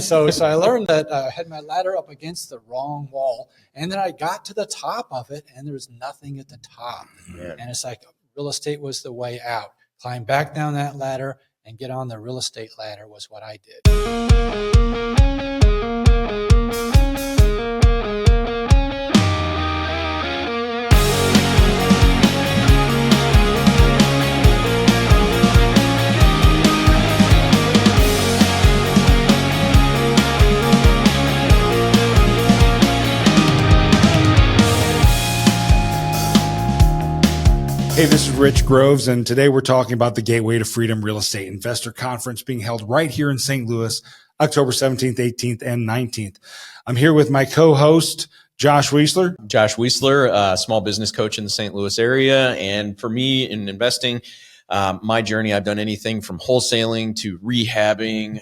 So I learned that I had my ladder up against the wrong wall, and then I got to the top of it, and there was nothing at the top. Yeah. And it's like real estate was the way out. Climb back down that ladder and get on the real estate ladder was what I did. Hey, this is Rich Groves, and today we're talking about the Gateway to Freedom Real Estate Investor Conference being held right here in St. Louis, October 17th, 18th, and 19th. I'm here with my co-host, Josh Wiesler. Josh Wiesler, small business coach in the St. Louis area. And for me in investing, my journey, I've done anything from wholesaling to rehabbing,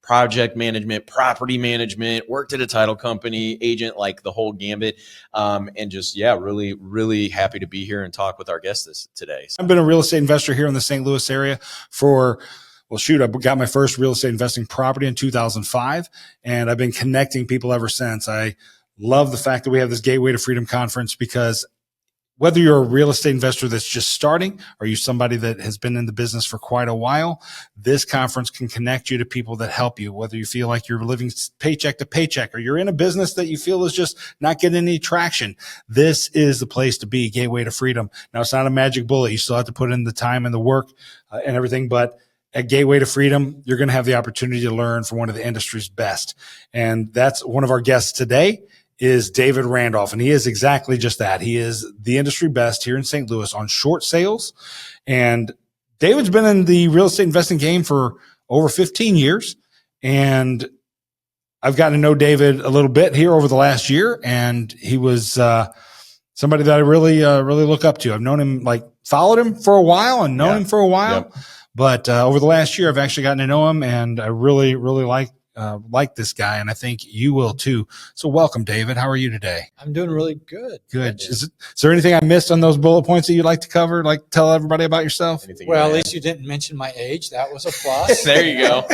project management, property management, worked at a title company, agent, like the whole gambit. And just, really, really happy to be here and talk with our guests today. I've been a real estate investor here in the St. Louis area for, I got my first real estate investing property in 2005, and I've been connecting people ever since. I love the fact that we have this Gateway to Freedom conference because whether you're a real estate investor that's just starting or you're somebody that has been in the business for quite a while, this conference can connect you to people that help you, whether you feel like you're living paycheck to paycheck or you're in a business that you feel is just not getting any traction. This is the place to be, Gateway to Freedom. Now, it's not a magic bullet. You still have to put in the time and the work and everything, but at Gateway to Freedom, you're going to have the opportunity to learn from one of the industry's best. And that's one of our guests today is David Randolph, and he is exactly just that. He is the industry best here in St. Louis on short sales. And David's been in the real estate investing game for over 15 years. And I've gotten to know David a little bit here over the last year. And he was somebody that I really look up to. I've known him, followed him for a while and known him for a while. Yep. But over the last year, I've actually gotten to know him, and I really like this guy, and I think you will too. So welcome, David. How are you today? I'm doing really good. Good. Is there anything I missed on those bullet points that you'd like to cover? Like tell everybody about yourself? Well, at least you didn't mention my age. That was a plus. There you go.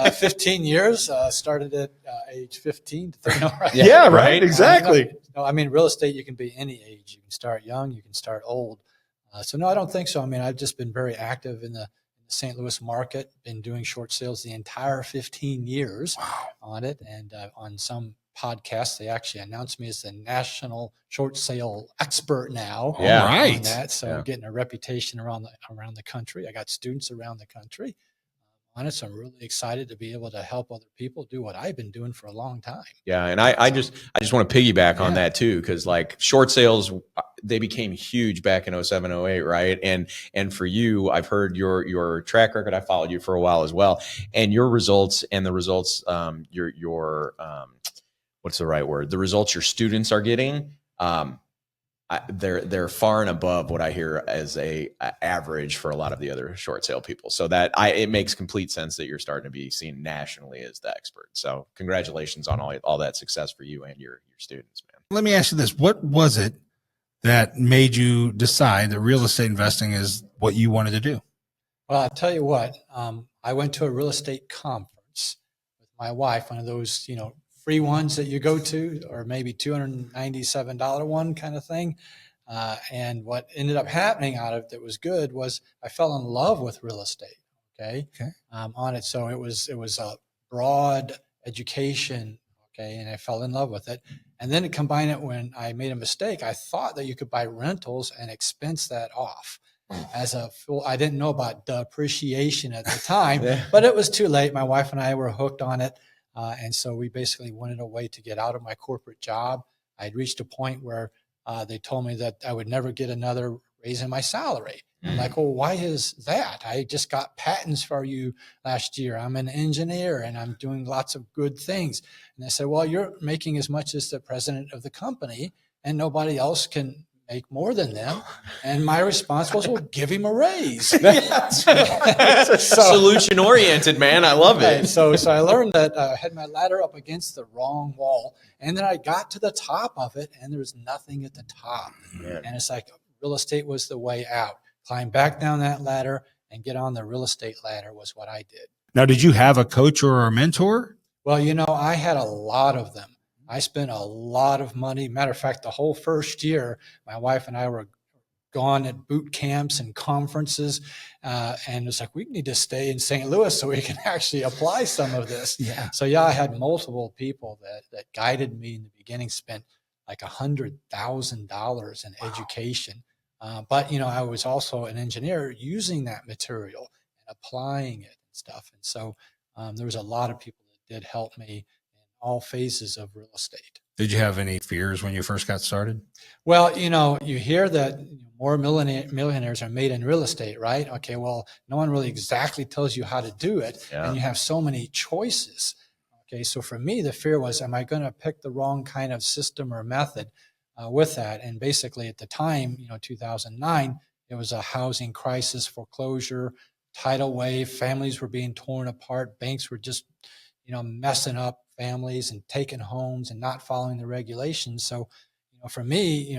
15 years, started at age 15 to 30. Right? Yeah, right. Exactly. I mean, real estate, you can be any age. You can start young, you can start old. So no, I don't think so. I mean, I've just been very active in the St. Louis market, been doing short sales the entire 15 years on it. And on some podcasts, they actually announced me as the national short sale expert now. Yeah. Right. On that. So I'm getting a reputation around the country. I got students around the country on it. So I'm really excited to be able to help other people do what I've been doing for a long time. Yeah. And I just want to piggyback on that too. Cause short sales, they became huge back in 07, 08. Right. And for you, I've heard your track record. I followed you for a while as well, and your results and the results, your what's the right word? The results your students are getting, they're far and above what I hear as a average for a lot of the other short sale people. So it makes complete sense that you're starting to be seen nationally as the expert. So congratulations on all that success for you and your students, man. Let me ask you this. What was it that made you decide that real estate investing is what you wanted to do? Well, I'll tell you what, I went to a real estate conference with my wife, one of those, free ones that you go to, or maybe $297 one kind of thing. And what ended up happening out of it that was good was I fell in love with real estate. Okay. On it. So it was a broad education. Okay. And I fell in love with it. And then to combine it, when I made a mistake, I thought that you could buy rentals and expense that off. As a fool, I didn't know about depreciation at the time, but it was too late. My wife and I were hooked on it. And so we basically wanted a way to get out of my corporate job. I'd reached a point where they told me that I would never get another raise in my salary. I'm like, well, why is that? I just got patents for you last year. I'm an engineer and I'm doing lots of good things. And they said, well, you're making as much as the president of the company and nobody else can make more than them. And my response was, well, give him a raise. Solution oriented, man. I love it. So I learned that I had my ladder up against the wrong wall, and then I got to the top of it and there was nothing at the top. And it's like real estate was the way out. Climb back down that ladder and get on the real estate ladder was what I did. Now, did you have a coach or a mentor? Well, I had a lot of them. I spent a lot of money. Matter of fact, the whole first year, my wife and I were gone at boot camps and conferences. And it's like, we need to stay in St. Louis so we can actually apply some of this. Yeah. So yeah, I had multiple people that guided me in the beginning, spent like $100,000 in education. But I was also an engineer using that material and applying it and stuff. And so there was a lot of people that did help me in all phases of real estate. Did you have any fears when you first got started? Well, you hear that more millionaires are made in real estate, right? Okay, well, no one really exactly tells you how to do it, and you have so many choices. Okay, so for me, the fear was, am I going to pick the wrong kind of system or method with that? And basically, at the time, 2009, it was a housing crisis, foreclosure, tidal wave, families were being torn apart, banks were just, messing up families and taking homes and not following the regulations. So, for me,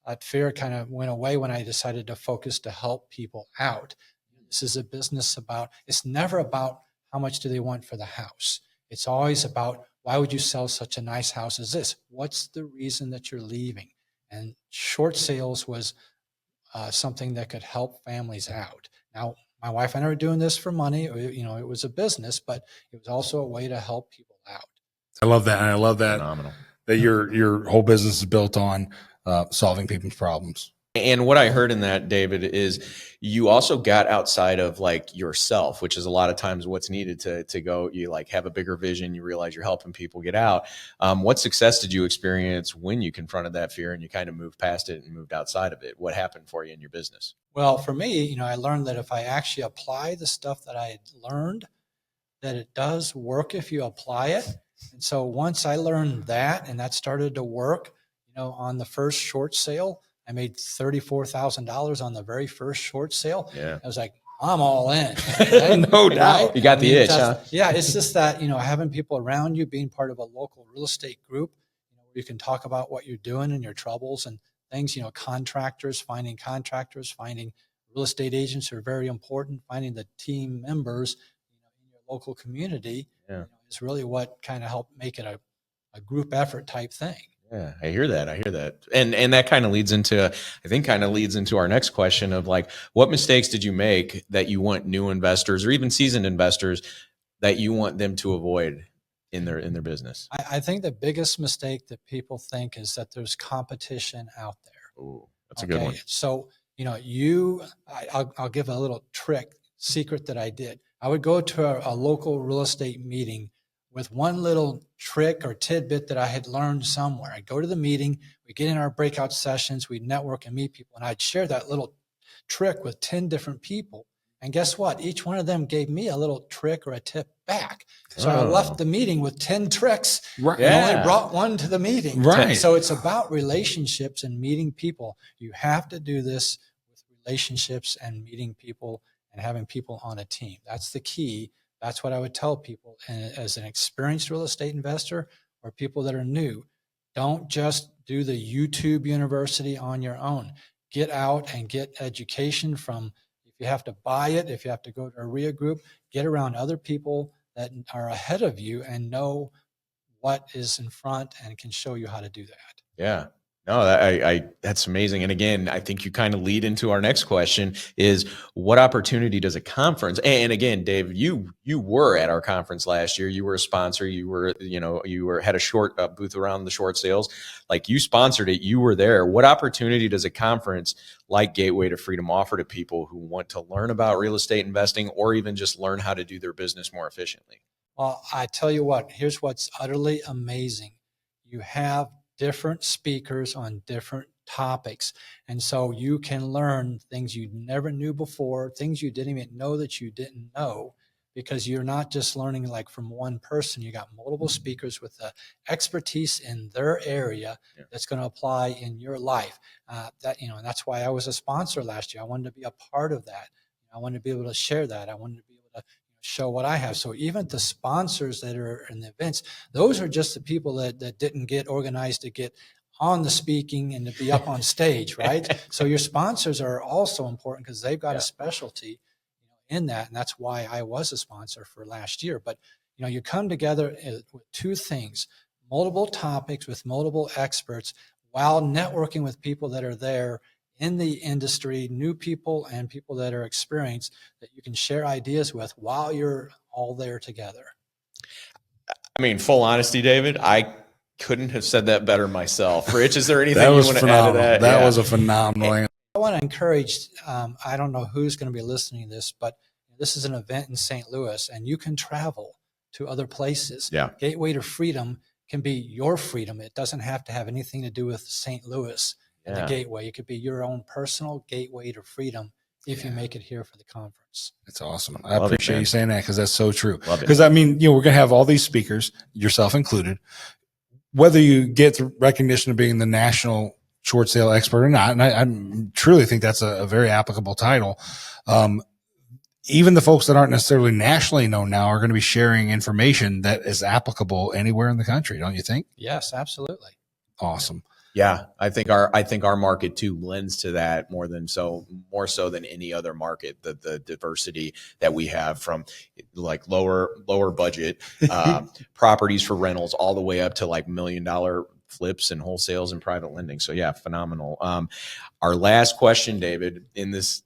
that fear kind of went away when I decided to focus to help people out. This is a business it's never about how much do they want for the house. It's always about, why would you sell such a nice house as this? What's the reason that you're leaving? And short sales was something that could help families out. Now, my wife and I were doing this for money. It was a business, but it was also a way to help people out. I love that. And I love that. Phenomenal. That your whole business is built on solving people's problems. And what I heard in that, David, is you also got outside of like yourself, which is a lot of times what's needed to go, you like have a bigger vision, you realize you're helping people get out. What success did you experience when you confronted that fear and you kind of moved past it and moved outside of it? What happened for you in your business? Well, for me, I learned that if I actually apply the stuff that I had learned, that it does work if you apply it. And so once I learned that and that started to work, on the first short sale, I made $34,000 on the very first short sale. Yeah. I was like, I'm all in. Right? No doubt. Right? You got the itch, huh? Yeah, it's just that, having people around you, being part of a local real estate group, where you can talk about what you're doing and your troubles and things, finding contractors, finding real estate agents are very important, finding the team members in your local community is really what kind of helped make it a group effort type thing. Yeah, I hear that. And that kind of leads into our next question of like, what mistakes did you make that you want new investors or even seasoned investors that you want them to avoid in their business? I think the biggest mistake that people think is that there's competition out there. Oh, that's a good one. So, I'll give a little secret that I did. I would go to a local real estate meeting with one little trick or tidbit that I had learned somewhere. I'd go to the meeting, we'd get in our breakout sessions, we'd network and meet people, and I'd share that little trick with 10 different people. And guess what? Each one of them gave me a little trick or a tip back. So I left the meeting with 10 tricks and only brought one to the meeting. Right. So it's about relationships and meeting people. You have to do this with relationships and meeting people and having people on a team. That's the key. That's what I would tell people. And as an experienced real estate investor or people that are new, don't just do the YouTube university on your own. Get out and get education from, if you have to buy it, if you have to go to a RIA group, get around other people that are ahead of you and know what is in front and can show you how to do that. Yeah. No, that's amazing. And again, I think you kind of lead into our next question is what opportunity does a conference? And again, Dave, you were at our conference last year. You were a sponsor. You were, had a short booth around the short sales. Like you sponsored it. You were there. What opportunity does a conference like Gateway to Freedom offer to people who want to learn about real estate investing or even just learn how to do their business more efficiently? Well, I tell you what, here's what's utterly amazing. You have different speakers on different topics. And so you can learn things you never knew before, things you didn't even know that you didn't know, because you're not just learning like from one person. You got multiple speakers with the expertise in their area that's going to apply in your life. And that's why I was a sponsor last year. I wanted to be a part of that. I wanted to be able to share that. I wanted to be able to show what I have. So even the sponsors that are in the events, those are just the people that didn't get organized to get on the speaking and to be up on stage, right? So your sponsors are also important because they've got a specialty in that. And that's why I was a sponsor for last year. But, You come together with two things, multiple topics with multiple experts, while networking with people that are there in the industry, new people and people that are experienced, that you can share ideas with while you're all there together. I mean, full honesty, David, I couldn't have said that better myself. Rich, is there anything That you was want to add to phenomenal. that? That was a phenomenal answer. I want to encourage, I don't know who's going to be listening to this, but this is an event in St. Louis, and you can travel to other places. Yeah. Gateway to Freedom can be your freedom. It doesn't have to have anything to do with St. Louis and the Gateway. It could be your own personal gateway to freedom if you make it here for the conference. That's awesome. I appreciate you saying that, because that's so true. Because I mean, we're going to have all these speakers, yourself included, whether you get the recognition of being the national short sale expert or not. And I truly think that's a very applicable title. Even the folks that aren't necessarily nationally known now are going to be sharing information that is applicable anywhere in the country. Don't you think? Yes, absolutely. Awesome. Yeah, I think our market too lends to that more so than any other market. The diversity that we have, from like lower budget properties for rentals all the way up to like $1 million flips and wholesales and private lending. So yeah, phenomenal. Our last question, David, in this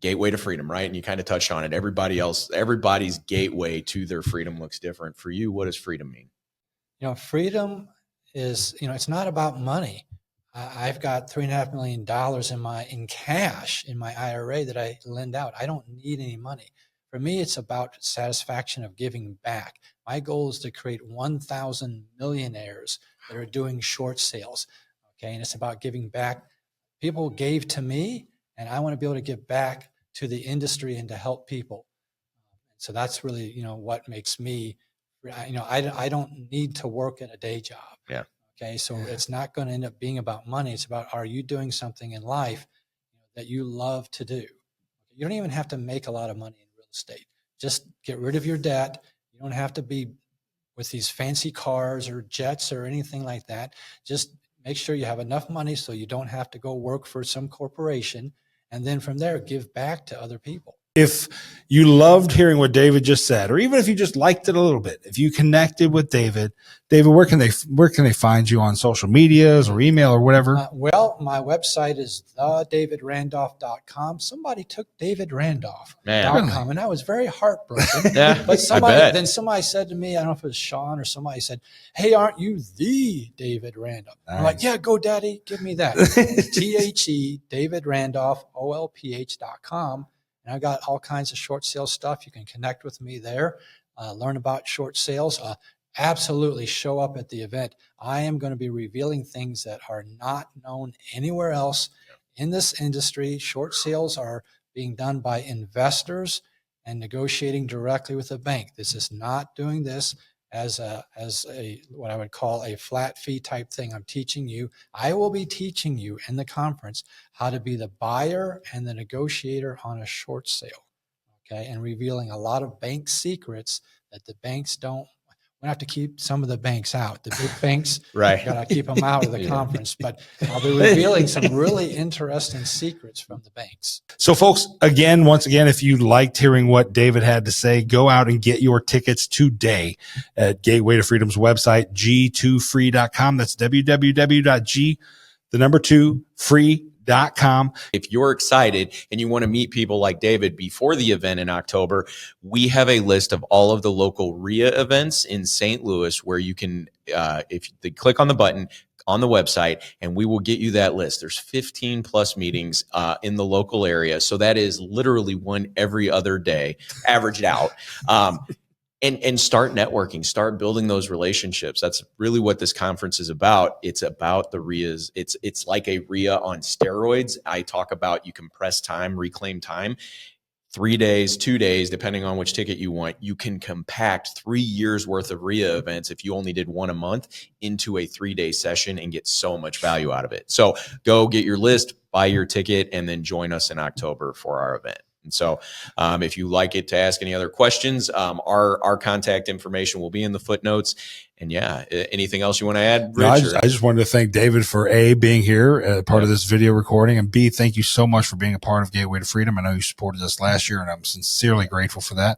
gateway to freedom, right? And you kind of touched on it. Everybody's gateway to their freedom looks different. For you, what does freedom mean? Freedom is, it's not about money. I've got $3.5 million in cash in my IRA that I lend out. I don't need any money. For me, it's about satisfaction of giving back. My goal is to create 1,000 millionaires that are doing short sales. Okay. And it's about giving back. People gave to me, and I want to be able to give back to the industry and to help people. So that's really, what makes me, I don't need to work at a day job. Yeah. Okay. So it's not going to end up being about money. It's about, are you doing something in life that you love to do? You don't even have to make a lot of money in real estate. Just get rid of your debt. You don't have to be with these fancy cars or jets or anything like that. Just make sure you have enough money so you don't have to go work for some corporation. And then from there, give back to other people. If you loved hearing what David just said, or even if you just liked it a little bit, if you connected with David, where can they find you on social medias or email or whatever? Well, my website is thedavidrandolph.com. Somebody took davidrandolph.com, and I was very heartbroken. But somebody said to me, I don't know if it was Sean or somebody said, "Hey, aren't you the David Randolph?" Nice. I'm like, "Yeah, go daddy, give me that." THE, David Randolph, OLPH.com. And I got all kinds of short sale stuff. You can connect with me there, learn about short sales. Absolutely show up at the event. I am going to be revealing things that are not known anywhere else in this industry. Short sales are being done by investors and negotiating directly with a bank. This is not doing this as a what I would call a flat fee type thing. I will be teaching you in the conference how to be the buyer and the negotiator on a short sale, okay, and revealing a lot of bank secrets that the banks don't. We have to keep some of the banks out. The big banks, right? Got to keep them out of the conference. But I'll be revealing some really interesting secrets from the banks. So, folks, once again, if you liked hearing what David had to say, go out and get your tickets today at Gateway to Freedom's website, g2free.com. That's www.g2free.com. If you're excited and you want to meet people like David before the event in October, we have a list of all of the local RIA events in St. Louis where you can, if they click on the button on the website, and we will get you that list. There's 15 plus meetings in the local area. So that is literally one every other day, averaged out. And start networking, start building those relationships. That's really what this conference is about. It's about the RIAs. It's like a RIA on steroids. I talk about you compress time, reclaim time. 3 days, 2 days, depending on which ticket you want. You can compact 3 years worth of RIA events if you only did one a month into a 3-day session and get so much value out of it. So go get your list, buy your ticket, and then join us in October for our event. And so if you like it to ask any other questions, our contact information will be in the footnotes. And yeah, anything else you want to add, Rich? No, I just wanted to thank David for being here, part of this video recording, and B, thank you so much for being a part of Gateway to Freedom. I know you supported us last year, and I'm sincerely grateful for that.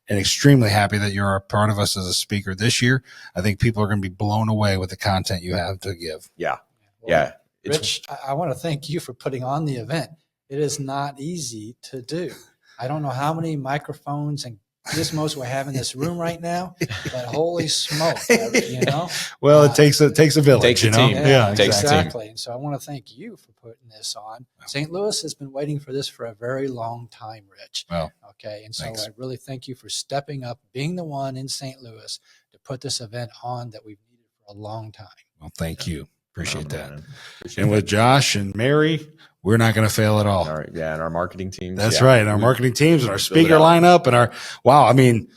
and extremely happy that you're a part of us as a speaker this year. I think people are going to be blown away with the content you have to give. Yeah. Well, Yeah. Rich, I want to thank you for putting on the event. It is not easy to do. I don't know how many microphones and gizmos we have in this room right now, but holy smoke, you know. Well, it takes a village, Takes a you know? team. Yeah, Takes a team. exactly. And so I want to thank you for putting this on. St. Louis has been waiting for this for a very long time, Rich. Well, okay. And so thanks. I really thank you for stepping up, being the one in St. Louis to put this event on that we've needed for a long time. Well, thank you. Appreciate that. Man. And with Josh and Mary, we're not going to fail at all. All right. Yeah. And our marketing team. That's right. And our marketing teams and our build it speaker out. lineup and our, wow. I mean,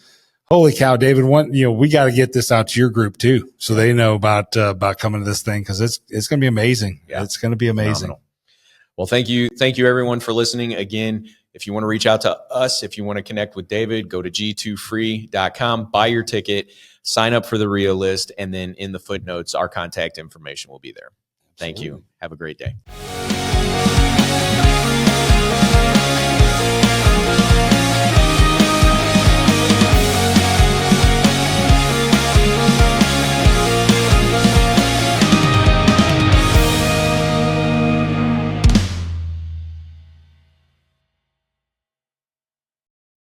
holy cow, David, we got to get this out to your group too. So they know about coming to this thing. Cause it's going to be amazing. Yeah. It's going to be amazing. Phenomenal. Well, thank you. Thank you everyone for listening. Again, if you want to reach out to us, if you want to connect with David, go to g2free.com, buy your ticket, sign up for the Rio list. And then in the footnotes, our contact information will be there. Thank you. Have a great day.